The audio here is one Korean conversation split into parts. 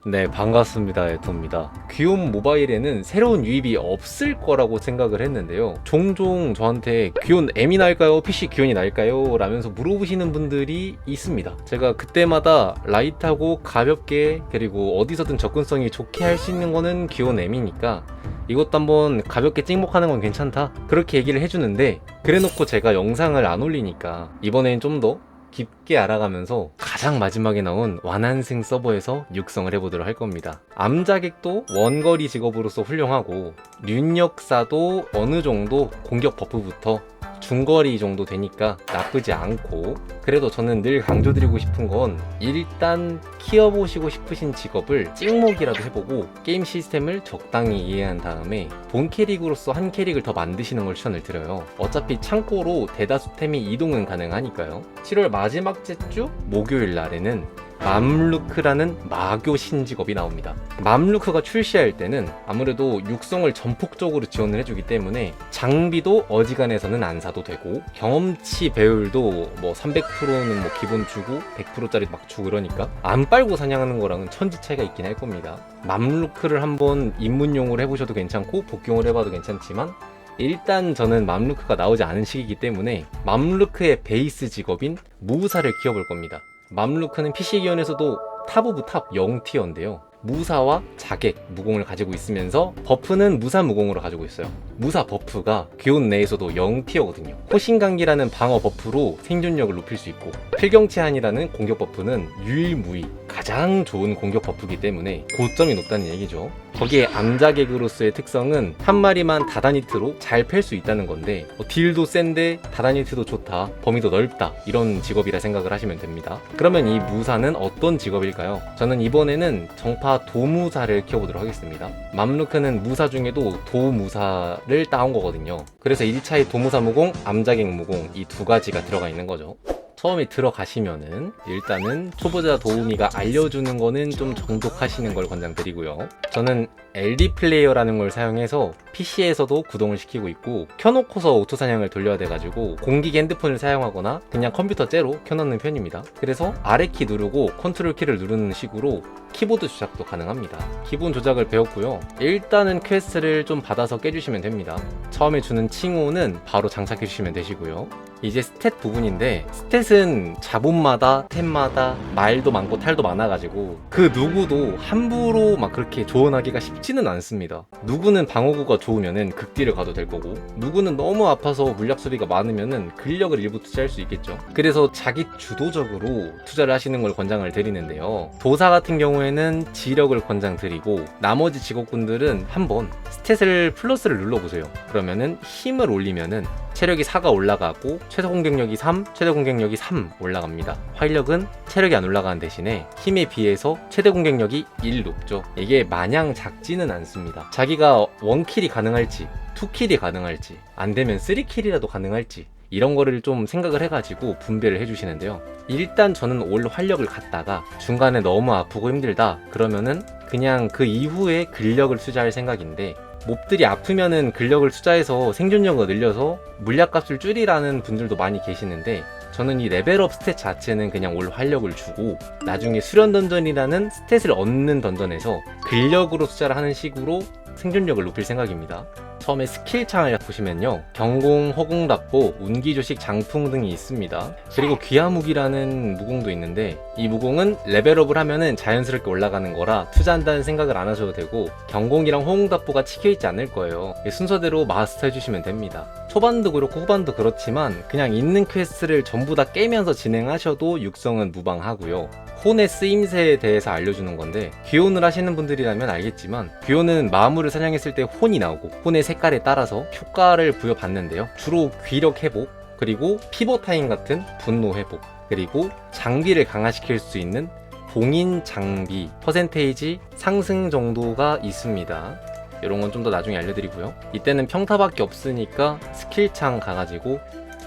네, 반갑습니다. 에토입니다. 귀여운 모바일에는 새로운 유입이 없을 거라고 생각을 했는데요. 종종 저한테 귀여운 M이 나을까요? PC 귀여운이 나을까요? 라면서 물어보시는 분들이 있습니다. 제가 그때마다 라이트하고 가볍게 그리고 어디서든 접근성이 좋게 할 수 있는 거는 귀여운 M이니까 이것도 한번 가볍게 찍먹하는 건 괜찮다, 그렇게 얘기를 해주는데, 그래놓고 제가 영상을 안 올리니까 이번엔 좀 더 깊게 알아가면서 가장 마지막에 나온 완환생 서버에서 육성을 해보도록 할 겁니다. 암자객도 원거리 직업으로서 훌륭하고 륜역사도 어느 정도 공격 버프부터 중거리 정도 되니까 나쁘지 않고, 그래도 저는 늘 강조드리고 싶은 건 일단 키워보시고 싶으신 직업을 찍먹이라도 해보고 게임 시스템을 적당히 이해한 다음에 본 캐릭으로서 한 캐릭을 더 만드시는 걸 추천을 드려요. 어차피 창고로 대다수 템이 이동은 가능하니까요. 7월 마지막 주 목요일 날에는 맘루크라는 마교 신직업이 나옵니다. 맘루크가 출시할 때는 아무래도 육성을 전폭적으로 지원을 해주기 때문에 장비도 어지간해서는 안 사도 되고, 경험치 배율도 뭐 300%는 뭐 기본 주고 100%짜리 막 주고, 그러니까 안 빨고 사냥하는 거랑은 천지 차이가 있긴 할 겁니다. 맘루크를 한번 입문용으로 해보셔도 괜찮고 복용을 해봐도 괜찮지만, 일단 저는 맘루크가 나오지 않은 시기이기 때문에 맘루크의 베이스 직업인 무사를 키워볼 겁니다. 맘루크는 PC 기원에서도 탑 오브 탑 0티어인데요. 무사와 자객, 무공을 가지고 있으면서 버프는 무사 무공으로 가지고 있어요. 무사 버프가 기온 내에서도 0티어거든요. 호신강기라는 방어 버프로 생존력을 높일 수 있고, 필경치한이라는 공격 버프는 유일무이 가장 좋은 공격 버프이기 때문에 고점이 높다는 얘기죠. 거기에 암자객으로서의 특성은 한 마리만 다다니트로 잘 팰 수 있다는 건데, 딜도 센데 다다니트도 좋다, 범위도 넓다, 이런 직업이라 생각을 하시면 됩니다. 그러면 이 무사는 어떤 직업일까요? 저는 이번에는 정파 도무사를 키워보도록 하겠습니다. 맘루크는 무사 중에도 도무사를 따온 거거든요. 그래서 1차에 도무사 무공, 암자객 무공, 이 두 가지가 들어가 있는 거죠. 처음에 들어가시면은 일단은 초보자 도우미가 알려주는 거는 좀 정독하시는 걸 권장드리고요. 저는 LD 플레이어라는 걸 사용해서 PC에서도 구동을 시키고 있고, 켜놓고서 오토 사냥을 돌려야 돼가지고 공기 핸드폰을 사용하거나 그냥 컴퓨터 째로 켜놓는 편입니다. 그래서 아래키 누르고 컨트롤 키를 누르는 식으로 키보드 조작도 가능합니다. 기본 조작을 배웠고요. 일단은 퀘스트를 좀 받아서 깨주시면 됩니다. 처음에 주는 칭호는 바로 장착해 주시면 되시고요. 이제 스탯 부분인데, 스탯은 자본마다 템마다 말도 많고 탈도 많아가지고 그 누구도 함부로 막 그렇게 조언하기가 쉽지는 않습니다. 누구는 방어구가 좋으면은 극딜을 가도 될 거고, 누구는 너무 아파서 물약 소비가 많으면은 근력을 일부 투자할 수 있겠죠. 그래서 자기 주도적으로 투자를 하시는 걸 권장을 드리는데요. 도사 같은 경우에는 지력을 권장드리고, 나머지 직업군들은 한번 스탯을 플러스를 눌러보세요. 그러면은 힘을 올리면은 체력이 4가 올라가고 최소 공격력이 3, 최대 공격력이 3 올라갑니다. 활력은 체력이 안 올라가는 대신에 힘에 비해서 최대 공격력이 1 높죠. 이게 마냥 작지는 않습니다. 자기가 1킬이 가능할지 2킬이 가능할지 안되면 3킬이라도 가능할지 이런 거를 좀 생각을 해가지고 분배를 해주시는데요. 일단 저는 올 활력을 갖다가 중간에 너무 아프고 힘들다 그러면은 그냥 그 이후에 근력을 투자할 생각인데, 몹들이 아프면은 근력을 투자해서 생존력을 늘려서 물약값을 줄이라는 분들도 많이 계시는데, 저는 이 레벨업 스탯 자체는 그냥 올 활력을 주고 나중에 수련 던전이라는 스탯을 얻는 던전에서 근력으로 투자를 하는 식으로 생존력을 높일 생각입니다. 처음에 스킬창을 보시면요, 경공, 허공답보, 운기조식, 장풍 등이 있습니다. 그리고 귀하무기라는 무공도 있는데, 이 무공은 레벨업을 하면은 자연스럽게 올라가는 거라 투자한다는 생각을 안 하셔도 되고, 경공이랑 허공답보가 찍혀있지 않을 거예요. 순서대로 마스터 해주시면 됩니다. 초반도 그렇고 후반도 그렇지만 그냥 있는 퀘스트를 전부 다 깨면서 진행하셔도 육성은 무방하고요. 혼의 쓰임새에 대해서 알려주는 건데, 귀혼을 하시는 분들이라면 알겠지만, 귀혼은 마무를 사냥했을 때 혼이 나오고 혼의 색깔에 따라서 효과를 부여받는데요. 주로 귀력 회복, 그리고 피보 타임 같은 분노 회복, 그리고 장비를 강화시킬 수 있는 봉인 장비 퍼센테이지 상승 정도가 있습니다. 이런 건 좀 더 나중에 알려드리고요. 이때는 평타밖에 없으니까 스킬창 가가지고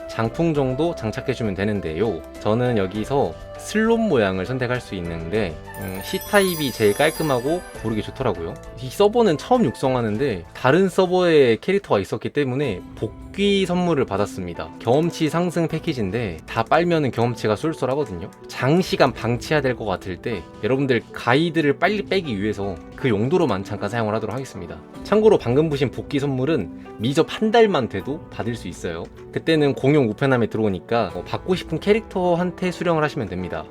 장풍 정도 장착해주면 되는데요. 저는 여기서 슬롯 모양을 선택할 수 있는데 C타입이 제일 깔끔하고 고르기 좋더라고요. 이 서버는 처음 육성하는데 다른 서버에 캐릭터가 있었기 때문에 복귀 선물을 받았습니다. 경험치 상승 패키지인데 다 빨면은 경험치가 쏠쏠하거든요. 장시간 방치해야 될 것 같을 때 여러분들 가이드를 빨리 빼기 위해서 그 용도로만 잠깐 사용을 하도록 하겠습니다. 참고로 방금 보신 복귀 선물은 미접 한 달만 돼도 받을 수 있어요. 그때는 공용 우편함에 들어오니까 받고 싶은 캐릭터한테 수령을 하시면 됩니다.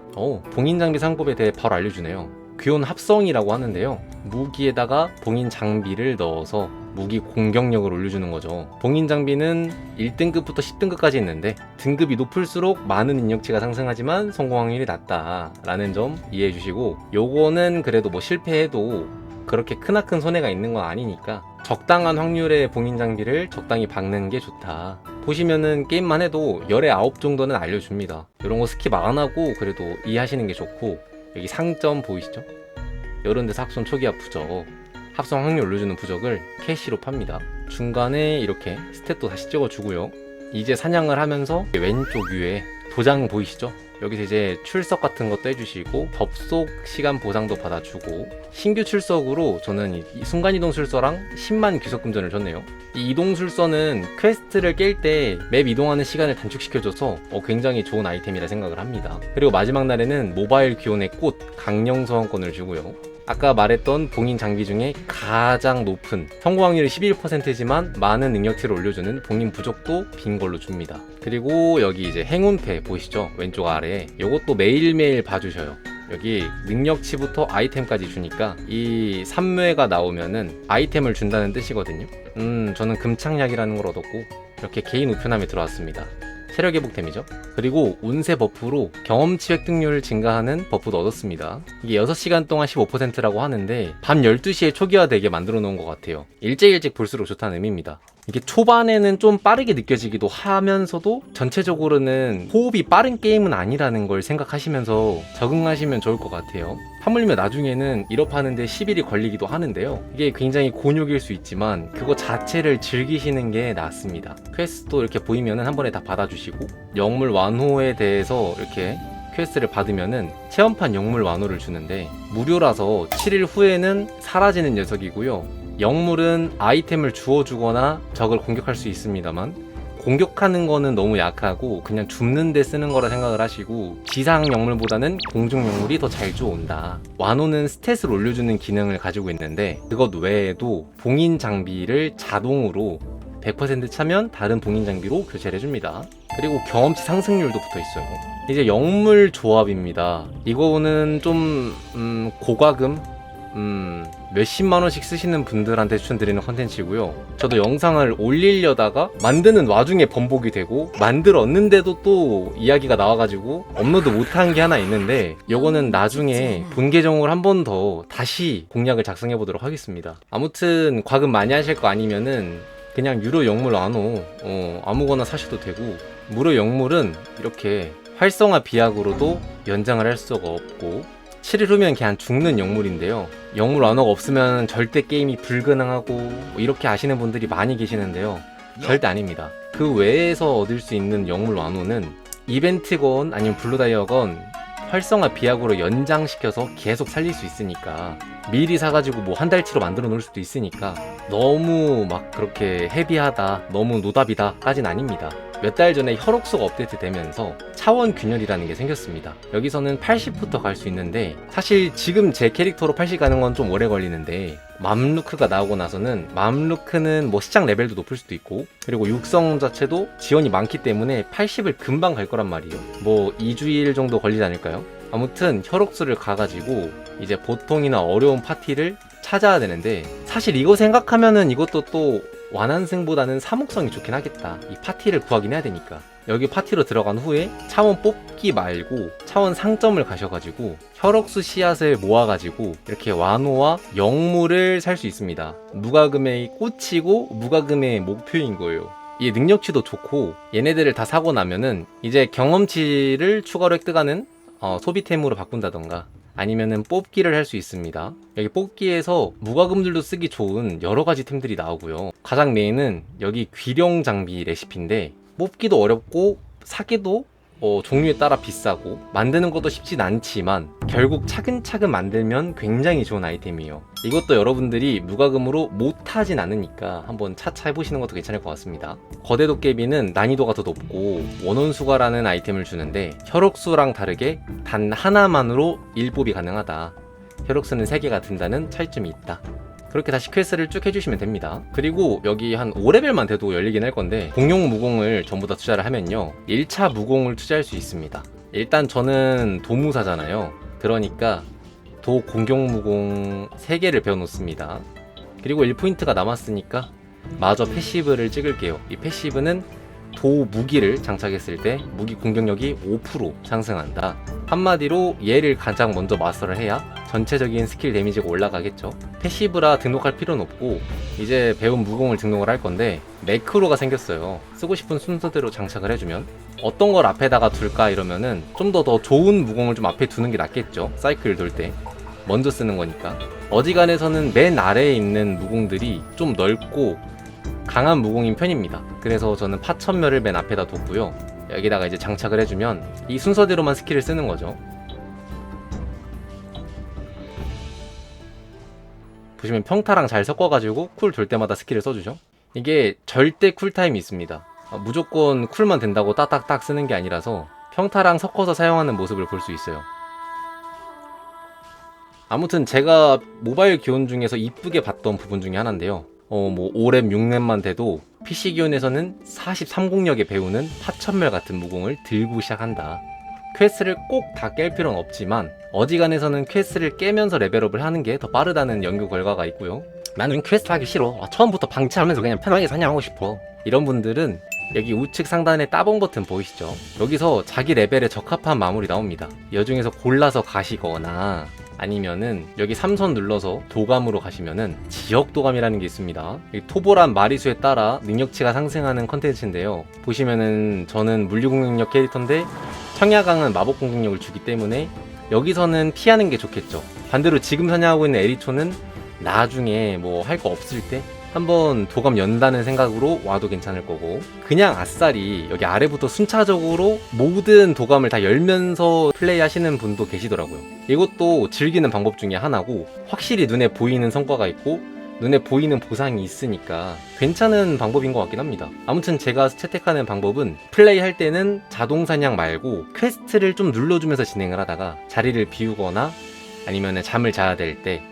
봉인 장비 사용법에 대해 바로 알려주네요. 귀온 합성이라고 하는데요. 무기에다가 봉인 장비를 넣어서 무기 공격력을 올려주는 거죠. 봉인 장비는 1등급부터 10등급까지 있는데 등급이 높을수록 많은 능력치가 상승하지만 성공 확률이 낮다라는 점 이해해 주시고, 요거는 그래도 뭐 실패해도 그렇게 크나큰 손해가 있는 건 아니니까 적당한 확률의 봉인 장비를 적당히 박는 게 좋다. 보시면은 게임만 해도 열의 9 정도는 알려줍니다. 이런 거 스킵 안 하고 그래도 이해하시는 게 좋고, 여기 상점 보이시죠? 이런 데서 학손 초기화 부적, 합성 확률 올려주는 부적을 캐시로 팝니다. 중간에 이렇게 스탯도 다시 찍어주고요. 이제 사냥을 하면서 왼쪽 위에 도장 보이시죠? 여기서 이제 출석 같은 것도 해주시고 접속 시간 보상도 받아주고, 신규 출석으로 저는 이 순간이동 술서랑 10만 귀석금전을 줬네요. 이 이동 술서는 퀘스트를 깰 때 맵 이동하는 시간을 단축시켜줘서 굉장히 좋은 아이템이라 생각을 합니다. 그리고 마지막 날에는 모바일 귀온의 꽃 강령 소환권을 주고요. 아까 말했던 봉인 장비 중에 가장 높은 성공 확률이 11%지만 많은 능력치를 올려주는 봉인 부적도 빈 걸로 줍니다. 그리고 여기 이제 행운패 보이시죠? 왼쪽 아래에 요것도 매일매일 봐주셔요. 여기 능력치부터 아이템까지 주니까 이 3뇌가 나오면은 아이템을 준다는 뜻이거든요. 저는 금창약이라는 걸 얻었고 이렇게 개인 우편함에 들어왔습니다. 체력 회복템이죠. 그리고 운세 버프로 경험치 획득률 증가하는 버프도 얻었습니다. 이게 6시간 동안 15%라고 하는데 밤 12시에 초기화되게 만들어 놓은 것 같아요. 일찍 볼수록 좋다는 의미입니다. 이게 초반에는 좀 빠르게 느껴지기도 하면서도 전체적으로는 호흡이 빠른 게임은 아니라는 걸 생각하시면서 적응하시면 좋을 것 같아요. 하물며 나중에는 1업 하는데 10일이 걸리기도 하는데요. 이게 굉장히 곤욕일 수 있지만 그거 자체를 즐기시는 게 낫습니다. 퀘스트도 이렇게 보이면은 한 번에 다 받아주시고, 영물 완호에 대해서 이렇게 퀘스트를 받으면은 체험판 영물 완호를 주는데 무료라서 7일 후에는 사라지는 녀석이고요. 영물은 아이템을 주워주거나 적을 공격할 수 있습니다만 공격하는 거는 너무 약하고 그냥 줍는 데 쓰는 거라 생각을 하시고, 지상 영물보다는 공중 영물이 더 잘 주워온다. 완호는 스탯을 올려주는 기능을 가지고 있는데 그것 외에도 봉인 장비를 자동으로 100% 차면 다른 봉인 장비로 교체를 해줍니다. 그리고 경험치 상승률도 붙어있어요. 이제 영물 조합입니다. 이거는 좀 고과금, 몇십만원씩 쓰시는 분들한테 추천드리는 컨텐츠고요. 저도 영상을 올리려다가 만드는 와중에 번복이 되고 만들었는데도 또 이야기가 나와가지고 업로드 못한 게 하나 있는데, 요거는 나중에 본 계정을 한 번 더 다시 공략을 작성해 보도록 하겠습니다. 아무튼 과금 많이 하실 거 아니면은 그냥 유료 영물 완호 아무거나 사셔도 되고, 무료 영물은 이렇게 활성화 비약으로도 연장을 할 수가 없고 7일 후면 그냥 죽는 영물인데요. 영물 완호가 없으면 절대 게임이 불가능하고 이렇게 아시는 분들이 많이 계시는데요. 절대 아닙니다. 그 외에서 얻을 수 있는 영물 완호는 이벤트건 아니면 블루다이어건 활성화 비약으로 연장시켜서 계속 살릴 수 있으니까, 미리 사가지고 뭐 한 달치로 만들어 놓을 수도 있으니까 너무 막 그렇게 헤비하다, 너무 노답이다 까진 아닙니다. 몇 달 전에 혈옥수가 업데이트 되면서 차원 균열이라는 게 생겼습니다. 여기서는 80부터 갈 수 있는데 사실 지금 제 캐릭터로 80 가는 건 좀 오래 걸리는데, 맘루크가 나오고 나서는 맘루크는 뭐 시작 레벨도 높을 수도 있고, 그리고 육성 자체도 지원이 많기 때문에 80을 금방 갈 거란 말이에요. 뭐 2주일 정도 걸리지 않을까요? 아무튼 혈옥수를 가가지고 이제 보통이나 어려운 파티를 찾아야 되는데, 사실 이거 생각하면은 이것도 또 완환승보다는 사목성이 좋긴 하겠다. 이 파티를 구하긴 해야 되니까. 여기 파티로 들어간 후에 차원 뽑기 말고 차원 상점을 가셔가지고 혈옥수 씨앗을 모아가지고 이렇게 완호와 영물을 살 수 있습니다. 무과금의 꽃이고 무과금의 목표인 거예요. 이 능력치도 좋고, 얘네들을 다 사고 나면은 이제 경험치를 추가로 획득하는 소비템으로 바꾼다던가 아니면은 뽑기를 할 수 있습니다. 여기 뽑기에서 무과금들도 쓰기 좋은 여러가지 템들이 나오고요. 가장 메인은 여기 귀령 장비 레시피인데, 뽑기도 어렵고 사기도 종류에 따라 비싸고 만드는 것도 쉽진 않지만 결국 차근차근 만들면 굉장히 좋은 아이템이에요. 이것도 여러분들이 무과금으로 못하진 않으니까 한번 차차 해보시는 것도 괜찮을 것 같습니다. 거대 도깨비는 난이도가 더 높고 원혼수가라는 아이템을 주는데 혈옥수랑 다르게 단 하나만으로 일법이 가능하다. 혈옥수는 3개가 든다는 차이점이 있다. 그렇게 다시 퀘스트를 쭉 해주시면 됩니다. 그리고 여기 한 5레벨만 돼도 열리긴 할 건데 공룡 무공을 전부 다 투자를 하면요 1차 무공을 투자할 수 있습니다. 일단 저는 도무사잖아요. 그러니까 도 공룡 무공 3개를 배워놓습니다. 그리고 1포인트가 남았으니까 마저 패시브를 찍을게요. 이 패시브는 도 무기를 장착했을 때 무기 공격력이 5% 상승한다. 한마디로 얘를 가장 먼저 마스터를 해야 전체적인 스킬 데미지가 올라가겠죠. 패시브라 등록할 필요는 없고 이제 배운 무공을 등록을 할 건데 매크로가 생겼어요. 쓰고 싶은 순서대로 장착을 해주면 어떤 걸 앞에다가 둘까 이러면은 좀 더 좋은 무공을 좀 앞에 두는 게 낫겠죠. 사이클 돌 때 먼저 쓰는 거니까. 어지간해서는 맨 아래에 있는 무공들이 좀 넓고 강한 무공인 편입니다. 그래서 저는 파천멸을 맨 앞에다 뒀고요. 여기다가 이제 장착을 해주면 이 순서대로만 스킬을 쓰는 거죠. 보시면 평타랑 잘 섞어가지고 쿨 돌 때마다 스킬을 써주죠. 이게 절대 쿨타임이 있습니다. 무조건 쿨만 된다고 딱딱딱 쓰는 게 아니라서 평타랑 섞어서 사용하는 모습을 볼 수 있어요. 아무튼 제가 모바일 기온 중에서 이쁘게 봤던 부분 중에 하나인데요. 5렙, 6렙만 돼도 PC 기온에서는 43공력에 배우는 파천멸 같은 무공을 들고 시작한다. 퀘스트를 꼭 다 깰 필요는 없지만 어지간해서는 퀘스트를 깨면서 레벨업을 하는 게 더 빠르다는 연구 결과가 있고요. 나는 퀘스트 하기 싫어. 처음부터 방치하면서 그냥 편하게 사냥하고 싶어. 이런 분들은 여기 우측 상단에 따봉 버튼 보이시죠? 여기서 자기 레벨에 적합한 마무리 나옵니다. 이 중에서 골라서 가시거나 아니면은 여기 3선 눌러서 도감으로 가시면은 지역 도감이라는 게 있습니다. 토보란 마리수에 따라 능력치가 상승하는 컨텐츠인데요. 보시면은 저는 물리 공격력 캐릭터인데 청야강은 마법 공격력을 주기 때문에 여기서는 피하는 게 좋겠죠. 반대로 지금 사냥하고 있는 에리초는 나중에 뭐 할 거 없을 때 한번 도감 연다는 생각으로 와도 괜찮을 거고, 그냥 아싸리 여기 아래부터 순차적으로 모든 도감을 다 열면서 플레이 하시는 분도 계시더라고요. 이것도 즐기는 방법 중에 하나고, 확실히 눈에 보이는 성과가 있고 눈에 보이는 보상이 있으니까 괜찮은 방법인 것 같긴 합니다. 아무튼 제가 채택하는 방법은 플레이 할 때는 자동 사냥 말고 퀘스트를 좀 눌러주면서 진행을 하다가 자리를 비우거나 아니면 잠을 자야 될 때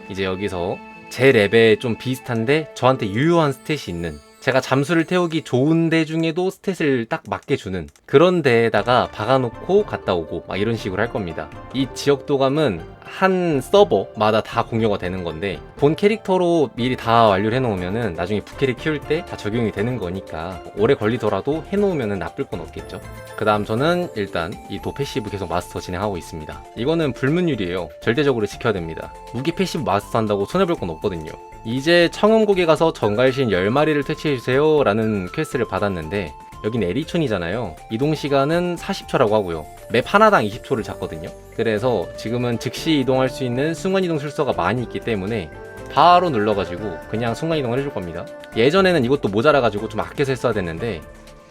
이제 여기서 제 랩에 좀 비슷한데 저한테 유효한 스탯이 있는, 제가 잠수를 태우기 좋은 데 중에도 스탯을 딱 맞게 주는 그런 데에다가 박아놓고 갔다 오고 막 이런 식으로 할 겁니다. 이 지역 도감은 한 서버마다 다 공유가 되는 건데, 본 캐릭터로 미리 다 완료를 해놓으면은 나중에 부캐릭 키울 때 다 적용이 되는 거니까 오래 걸리더라도 해놓으면은 나쁠 건 없겠죠. 그 다음 저는 일단 이 도 패시브 계속 마스터 진행하고 있습니다. 이거는 불문율이에요. 절대적으로 지켜야 됩니다. 무기 패시브 마스터 한다고 손해볼 건 없거든요. 이제 청음곡에 가서 정갈신 10마리를 퇴치해주세요 라는 퀘스트를 받았는데, 여긴 에리촌이잖아요. 이동시간은 40초라고 하고요. 맵 하나당 20초를 잡거든요. 그래서 지금은 즉시 이동할 수 있는 순간이동 술서가 많이 있기 때문에 바로 눌러가지고 그냥 순간이동을 해줄 겁니다. 예전에는 이것도 모자라가지고 좀 아껴서 했어야 됐는데,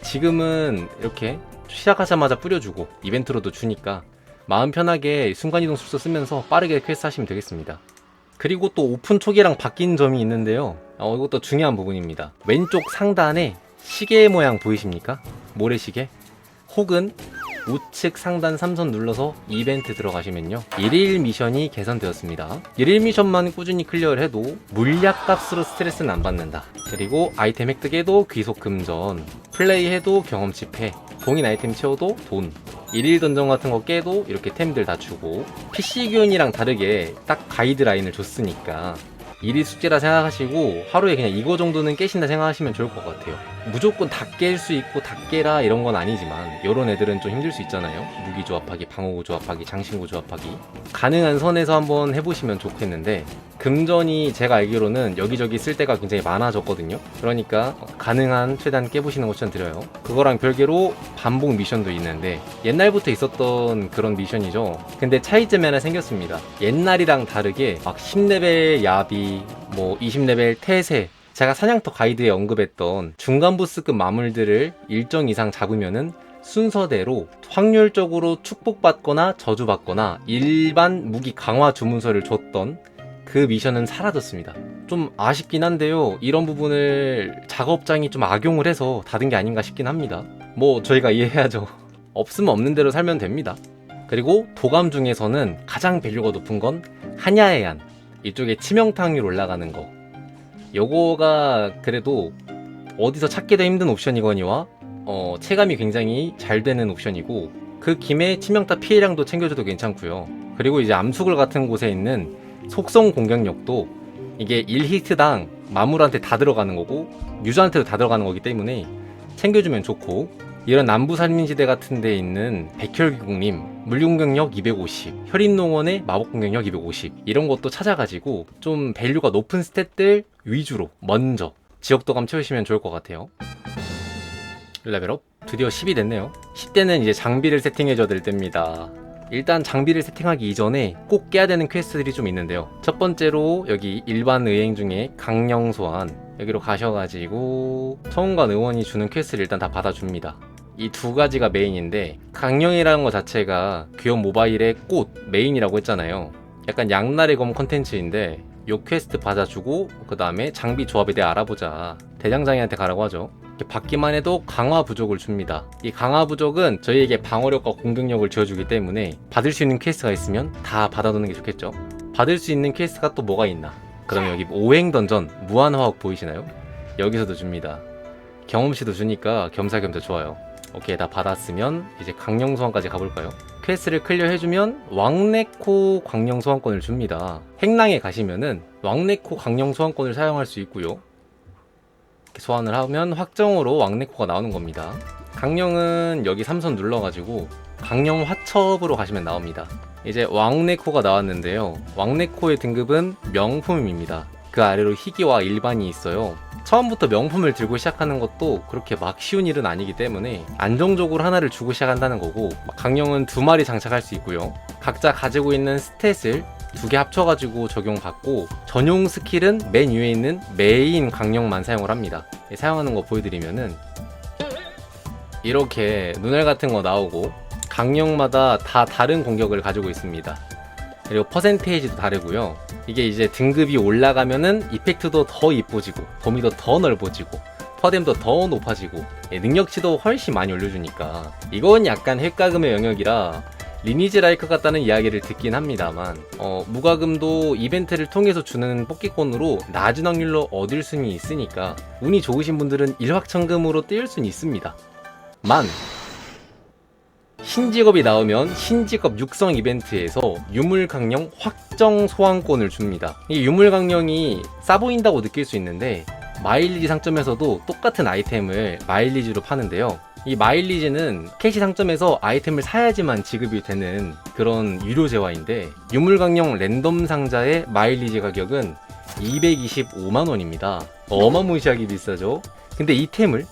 지금은 이렇게 시작하자마자 뿌려주고 이벤트로도 주니까 마음 편하게 순간이동 술서 쓰면서 빠르게 퀘스트 하시면 되겠습니다. 그리고 또 오픈 초기랑 바뀐 점이 있는데요. 이것도 중요한 부분입니다. 왼쪽 상단에 시계 모양 보이십니까? 모래시계? 혹은 우측 상단 3선 눌러서 이벤트 들어가시면요, 1일 미션이 개선되었습니다. 1일 미션만 꾸준히 클리어를 해도 물약 값으로 스트레스는 안 받는다. 그리고 아이템 획득해도 귀속 금전, 플레이해도 경험치 패, 봉인 아이템 채워도 돈, 1일 던전 같은 거 깨도 이렇게 템들 다 주고, PC 기온이랑 다르게 딱 가이드라인을 줬으니까 1일 숙제라 생각하시고 하루에 그냥 이거 정도는 깨신다 생각하시면 좋을 것 같아요. 무조건 다 깰 수 있고 다 깨라 이런 건 아니지만 이런 애들은 좀 힘들 수 있잖아요. 무기 조합하기, 방어구 조합하기, 장신구 조합하기. 가능한 선에서 한번 해보시면 좋겠는데, 금전이 제가 알기로는 여기저기 쓸 때가 굉장히 많아졌거든요. 그러니까 가능한 최대한 깨보시는 거 추천드려요. 그거랑 별개로 반복 미션도 있는데, 옛날부터 있었던 그런 미션이죠. 근데 차이점이 하나 생겼습니다. 옛날이랑 다르게 막 10레벨 야비, 뭐 20레벨 태세, 제가 사냥터 가이드에 언급했던 중간 보스급 마물들을 일정 이상 잡으면은 순서대로 확률적으로 축복받거나 저주받거나 일반 무기 강화 주문서를 줬던 그 미션은 사라졌습니다. 좀 아쉽긴 한데요. 이런 부분을 작업장이 좀 악용을 해서 닫은 게 아닌가 싶긴 합니다. 뭐 저희가 이해해야죠. 없으면 없는 대로 살면 됩니다. 그리고 도감 중에서는 가장 밸류가 높은 건 한야의 안, 이쪽에 치명타확률 올라가는 거. 요거가 그래도 어디서 찾기도 힘든 옵션이거니와 체감이 굉장히 잘 되는 옵션이고, 그 김에 치명타 피해량도 챙겨줘도 괜찮고요. 그리고 이제 암수글 같은 곳에 있는 속성 공격력도 이게 1히트당 마물한테 다 들어가는 거고 유저한테도 다 들어가는 거기 때문에 챙겨주면 좋고, 이런 남부산민지대 같은 데 있는 백혈기공님 물공격력 250, 혈입농원의 마법공격력 250 이런 것도 찾아가지고 좀 밸류가 높은 스탯들 위주로 먼저 지역도감 채우시면 좋을 것 같아요. 레벨업 드디어 10이 됐네요. 10대는 이제 장비를 세팅해줘야 될 때입니다. 일단 장비를 세팅하기 이전에 꼭 깨야 되는 퀘스트들이 좀 있는데요. 첫 번째로 여기 일반 의행 중에 강령 소환, 여기로 가셔가지고 처음관 의원이 주는 퀘스트를 일단 다 받아줍니다. 이 두 가지가 메인인데, 강령이라는 것 자체가 귀여운 모바일의 꽃 메인이라고 했잖아요. 약간 양날의 검 컨텐츠인데 요 퀘스트 받아주고 그 다음에 장비 조합에 대해 알아보자, 대장장이한테 가라고 하죠. 받기만 해도 강화 부족을 줍니다. 이 강화 부족은 저희에게 방어력과 공격력을 지어주기 때문에 받을 수 있는 퀘스트가 있으면 다 받아두는 게 좋겠죠. 받을 수 있는 퀘스트가 또 뭐가 있나? 그러면 여기 오행 던전 무한화학 보이시나요? 여기서도 줍니다. 경험치도 주니까 겸사겸사 좋아요. 오케이, 다 받았으면 이제 강령 소환까지 가볼까요? 퀘스트를 클리어 해주면 왕네코 강령 소환권을 줍니다. 행랑에 가시면은 왕네코 강령 소환권을 사용할 수 있고요. 소환을 하면 확정으로 왕네코가 나오는 겁니다. 강령은 여기 3선 눌러가지고 강령 화첩으로 가시면 나옵니다. 이제 왕네코가 나왔는데요. 왕네코의 등급은 명품입니다. 그 아래로 희귀와 일반이 있어요. 처음부터 명품을 들고 시작하는 것도 그렇게 막 쉬운 일은 아니기 때문에 안정적으로 하나를 주고 시작한다는 거고, 강령은 2마리 장착할 수 있고요. 각자 가지고 있는 스탯을 2개 합쳐가지고 적용받고, 전용 스킬은 맨 위에 있는 메인 강령만 사용을 합니다. 사용하는 거 보여드리면은 이렇게 눈알 같은 거 나오고, 강령마다 다 다른 공격을 가지고 있습니다. 그리고 퍼센테이지도 다르고요. 이게 이제 등급이 올라가면은 이펙트도 더 이뻐지고, 범위도 더 넓어지고, 퍼뎀도 더 높아지고, 능력치도 훨씬 많이 올려주니까 이건 약간 획가금의 영역이라 리니지 라이크 같다는 이야기를 듣긴 합니다만, 무과금도 이벤트를 통해서 주는 뽑기권으로 낮은 확률로 얻을 수는 있으니까 운이 좋으신 분들은 일확천금으로 띄울 수는 있습니다. 신직업이 나오면 신직업 육성 이벤트에서 유물강령 확정 소환권을 줍니다. 이 유물강령이 싸 보인다고 느낄 수 있는데 마일리지 상점에서도 똑같은 아이템을 마일리지로 파는데요. 이 마일리지는 캐시 상점에서 아이템을 사야지만 지급이 되는 그런 유료 재화인데, 유물강령 랜덤 상자의 마일리지 가격은 225만원입니다. 어마무시하게 비싸죠. 근데 이 템을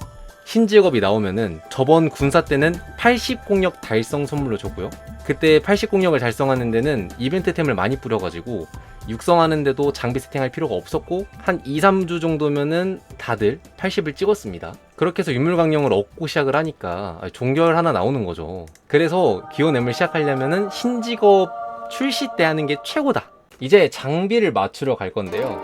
신직업이 나오면은 저번 군사 때는 80공력 달성 선물로 줬고요. 그때 80공력을 달성하는 데는 이벤트템을 많이 뿌려가지고 육성하는데도 장비 세팅할 필요가 없었고, 한 2-3주 정도면은 다들 80을 찍었습니다. 그렇게 해서 유물강령을 얻고 시작을 하니까 종결 하나 나오는 거죠. 그래서 기온M을 시작하려면은 신직업 출시 때 하는 게 최고다. 이제 장비를 맞추러 갈 건데요.